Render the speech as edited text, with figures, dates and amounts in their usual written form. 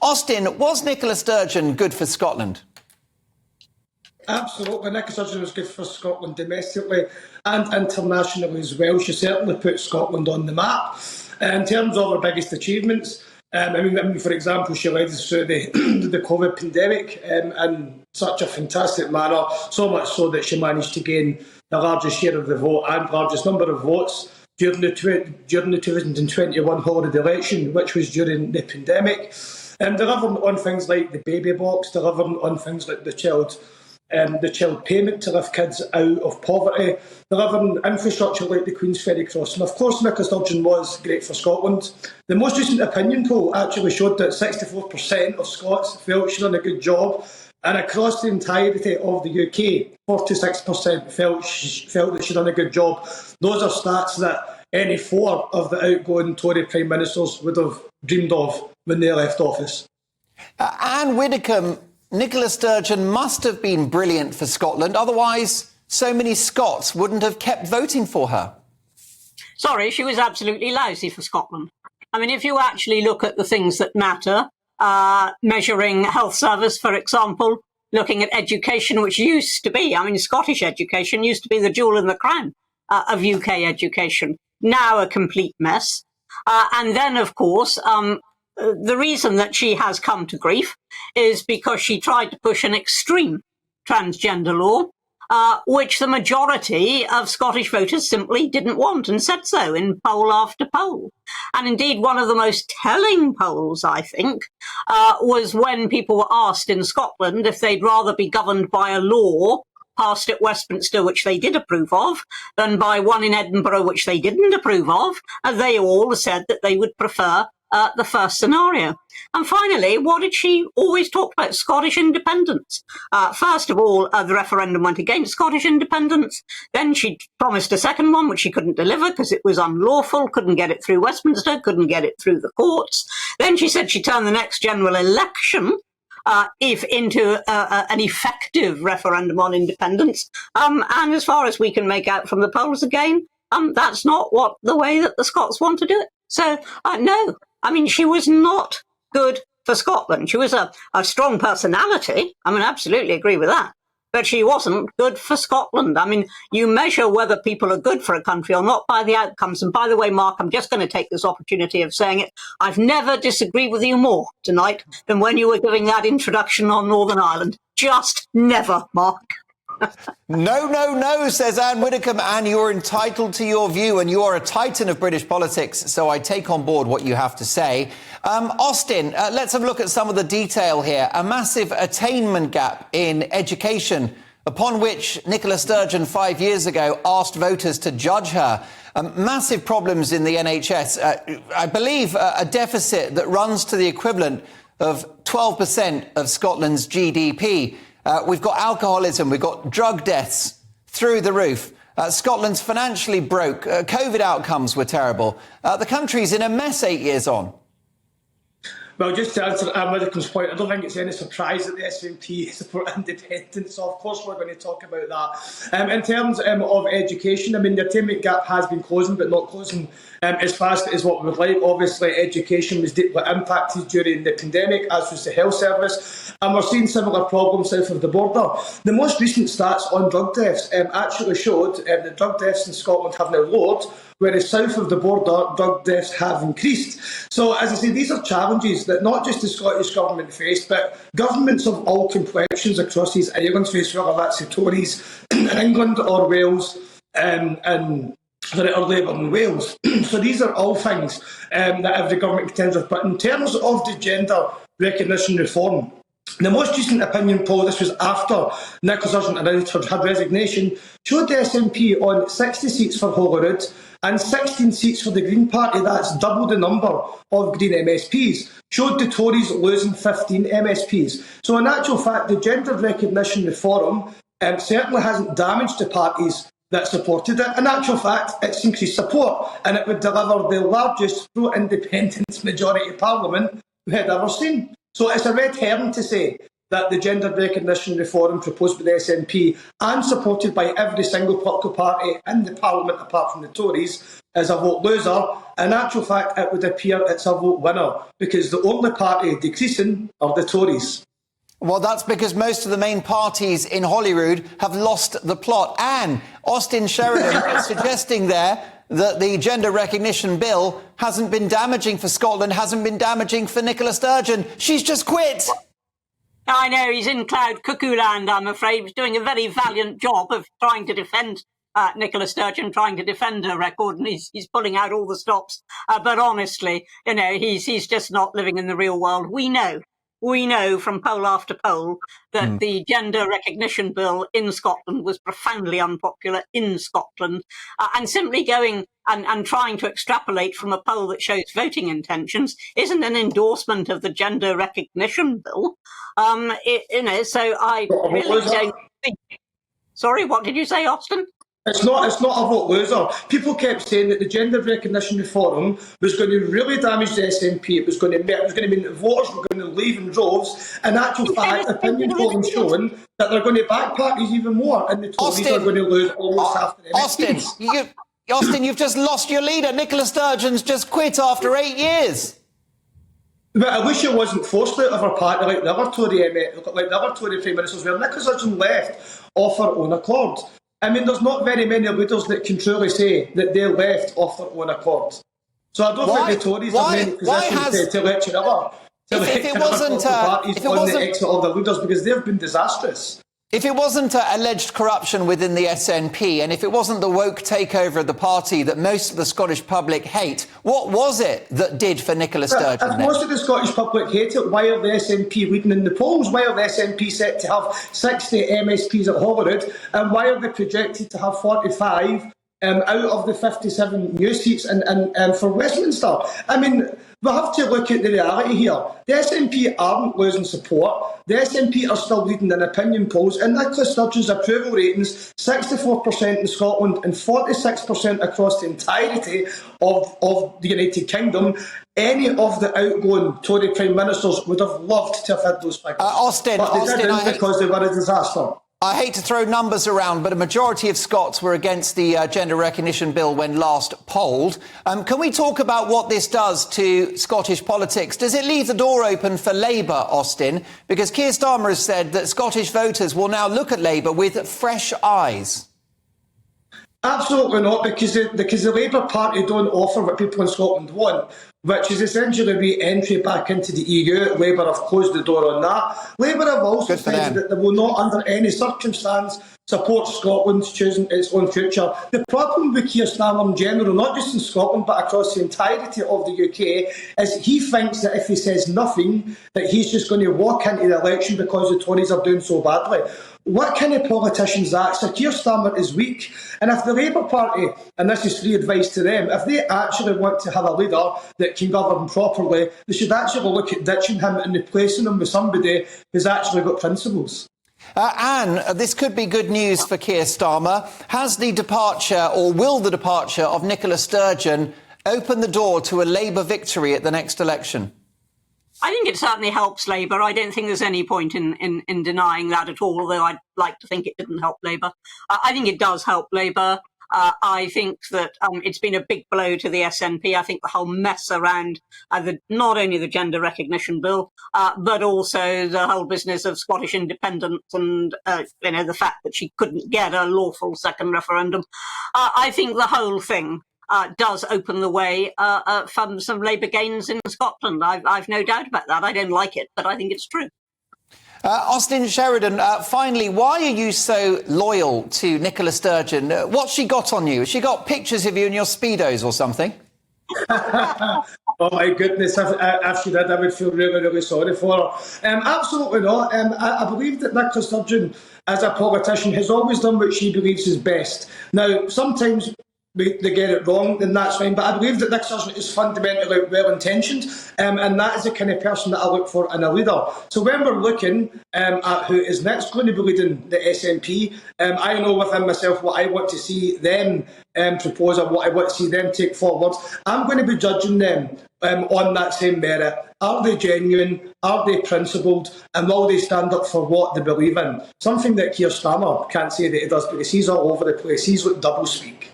Austin, was Nicola Sturgeon good for Scotland? Absolutely. Nicola Sturgeon was good for Scotland domestically and internationally as well. She certainly put Scotland on the map. In terms of her biggest achievements, for example, she led us through the COVID pandemic in such a fantastic manner, so much so that she managed to gain the largest share of the vote and largest number of votes during the 2021 holiday election, which was during the pandemic. Delivering on things like the baby box, delivering on things like the child payment to lift kids out of poverty, delivering infrastructure like the Queen's Ferry Crossing. Of course, Nicola Sturgeon was great for Scotland. The most recent opinion poll actually showed that 64% of Scots felt she done a good job, and across the entirety of the UK, 46% felt that she done a good job. Those are stats that any four of the outgoing Tory Prime Ministers would have dreamed of when they left office. Anne Widdecombe, Nicola Sturgeon must have been brilliant for Scotland, otherwise so many Scots wouldn't have kept voting for her. Sorry, she was absolutely lousy for Scotland. I mean, if you actually look at the things that matter, measuring health service, for example, looking at education, which used to be, Scottish education used to be the jewel in the crown of UK education, now a complete mess. And then, of course, the reason that she has come to grief is because she tried to push an extreme transgender law, which the majority of Scottish voters simply didn't want and said so in poll after poll. And indeed, one of the most telling polls, I think, was when people were asked in Scotland if they'd rather be governed by a law passed at Westminster, which they did approve of, than by one in Edinburgh, which they didn't approve of. And they all said that they would prefer the first scenario. And finally, what did she always talk about? Scottish independence. First of all, the referendum went against Scottish independence. Then she promised a second one, which she couldn't deliver because it was unlawful, couldn't get it through Westminster, couldn't get it through the courts. Then she said she'd turn the next general election into an effective referendum on independence. And as far as we can make out from the polls again, that's not the way that the Scots want to do it. So, no. She was not good for Scotland. She was a strong personality. Absolutely agree with that. But she wasn't good for Scotland. You measure whether people are good for a country or not by the outcomes. And by the way, Mark, I'm just going to take this opportunity of saying it. I've never disagreed with you more tonight than when you were giving that introduction on Northern Ireland. Just never, Mark. No, says Anne Widdecombe, and you're entitled to your view, and you are a titan of British politics, so I take on board what you have to say. Austin, let's have a look at some of the detail here. A massive attainment gap in education, upon which Nicola Sturgeon 5 years ago asked voters to judge her. Massive problems in the NHS. I believe a deficit that runs to the equivalent of 12% of Scotland's GDP. We've got alcoholism, we've got drug deaths through the roof. Scotland's financially broke. COVID outcomes were terrible. The country's in a mess 8 years on. Well, just to answer Anne Widdecombe's point, I don't think it's any surprise that the SNP support independence, so of course we're going to talk about that. In terms of education, the attainment gap has been closing, but not closing as fast as what we would like. Obviously, education was deeply impacted during the pandemic, as was the health service, and we're seeing similar problems south of the border. The most recent stats on drug deaths actually showed that drug deaths in Scotland have now lowered, whereas south of the border, drug deaths have increased. So, as I say, these are challenges that not just the Scottish Government face, but governments of all complexions across these islands face, whether that's the Tories in England or Wales or Labour in Wales. So these are all things that every government contends with. But in terms of the gender recognition reform, the most recent opinion poll, this was after Nicola Sturgeon announced her resignation, showed the SNP on 60 seats for Holyrood and 16 seats for the Green Party. That's double the number of Green MSPs. Showed the Tories losing 15 MSPs. So in actual fact, the gender recognition reform certainly hasn't damaged the parties that supported it. In actual fact, it's increased support, and it would deliver the largest pro-independence majority parliament we had ever seen. So it's a red herring to say that the gender recognition reform proposed by the SNP and supported by every single political party in the parliament apart from the Tories is a vote loser. In actual fact, it would appear it's a vote winner, because the only party decreasing are the Tories. Well, that's because most of the main parties in Holyrood have lost the plot. And Austin Sheridan suggesting there that the gender recognition bill hasn't been damaging for Scotland, hasn't been damaging for Nicola Sturgeon. She's just quit. I know, he's in cloud cuckoo land, I'm afraid. He's doing a very valiant job of trying to defend Nicola Sturgeon, trying to defend her record, and he's pulling out all the stops. But honestly, you know, he's just not living in the real world. We know from poll after poll that the gender recognition bill in Scotland was profoundly unpopular in Scotland, and simply going and trying to extrapolate from a poll that shows voting intentions isn't an endorsement of the gender recognition bill. So I really don't think... Sorry, what did you say, Austin? It's not a vote loser. People kept saying that the gender recognition reform was going to really damage the SNP. It was going to mean that voters were going to leave in droves. In actual fact, opinion polling showing that they're going to back parties even more, and the Tories are going to lose almost half the MPs. Austin, you've just lost your leader. Nicola Sturgeon's just quit after 8 years. But I wish it wasn't forced out of her party like the other Tory Prime Ministers, where Nicola Sturgeon left off her own accord. I mean, there's not very many leaders that can truly say that they left off their own accord. So I don't think the Tories are in any position to lecture other parties on the exit of their leaders, because they've been disastrous. If it wasn't alleged corruption within the SNP, and if it wasn't the woke takeover of the party that most of the Scottish public hate, what was it that did for Nicola Sturgeon? If most of the Scottish public hate it, why are the SNP leading in the polls? Why are the SNP set to have 60 MSPs at Holyrood? And why are they projected to have 45 out of the 57 new seats and for Westminster? I mean, we have to look at the reality here. The SNP aren't losing support. The SNP are still leading in opinion polls, and Nicola Sturgeon's approval ratings 64% in Scotland and 46% across the entirety of the United Kingdom. Any of the outgoing Tory Prime Ministers would have loved to have had those figures. But they didn't, because they were a disaster. I hate to throw numbers around, but a majority of Scots were against the gender recognition bill when last polled. Can we talk about what this does to Scottish politics? Does it leave the door open for Labour, Austin? Because Keir Starmer has said that Scottish voters will now look at Labour with fresh eyes. Absolutely not, because the Labour Party don't offer what people in Scotland want, which is essentially re-entry back into the EU. Labour have closed the door on that. Labour have also said that they will not, under any circumstance, support Scotland choosing its own future. The problem with Keir Starmer in general, not just in Scotland but across the entirety of the UK, is he thinks that if he says nothing, that he's just going to walk into the election because the Tories are doing so badly. What kind of politician is that? So Keir Starmer is weak. And if the Labour Party, and this is free advice to them, if they actually want to have a leader that can govern properly, they should actually look at ditching him and replacing him with somebody who's actually got principles. Anne, this could be good news for Keir Starmer. Has the departure, or will the departure, of Nicola Sturgeon open the door to a Labour victory at the next election? I think it certainly helps Labour. I don't think there's any point in denying that at all, although I'd like to think it didn't help Labour. I think it does help Labour. I think that it's been a big blow to the SNP. I think the whole mess around not only the gender recognition bill, but also the whole business of Scottish independence and the fact that she couldn't get a lawful second referendum. I think the whole thing does open the way for some Labour gains in Scotland. I've no doubt about that. I don't like it, but I think it's true. Austin Sheridan, finally, why are you so loyal to Nicola Sturgeon? What's she got on you? Has she got pictures of you in your Speedos or something? Oh my goodness, if she did, I would feel really, really sorry for her. Absolutely not. I believe that Nicola Sturgeon, as a politician, has always done what she believes is best. Now, sometimes they get it wrong, then that's fine. But I believe that Nicola Sturgeon is fundamentally well-intentioned, and that is the kind of person that I look for in a leader. So when we're looking at who is next going to be leading the SNP, I know within myself what I want to see them propose and what I want to see them take forward. I'm going to be judging them on that same merit. Are they genuine? Are they principled? And will they stand up for what they believe in? Something that Keir Starmer can't say that he does, because he's all over the place. He's like double speak.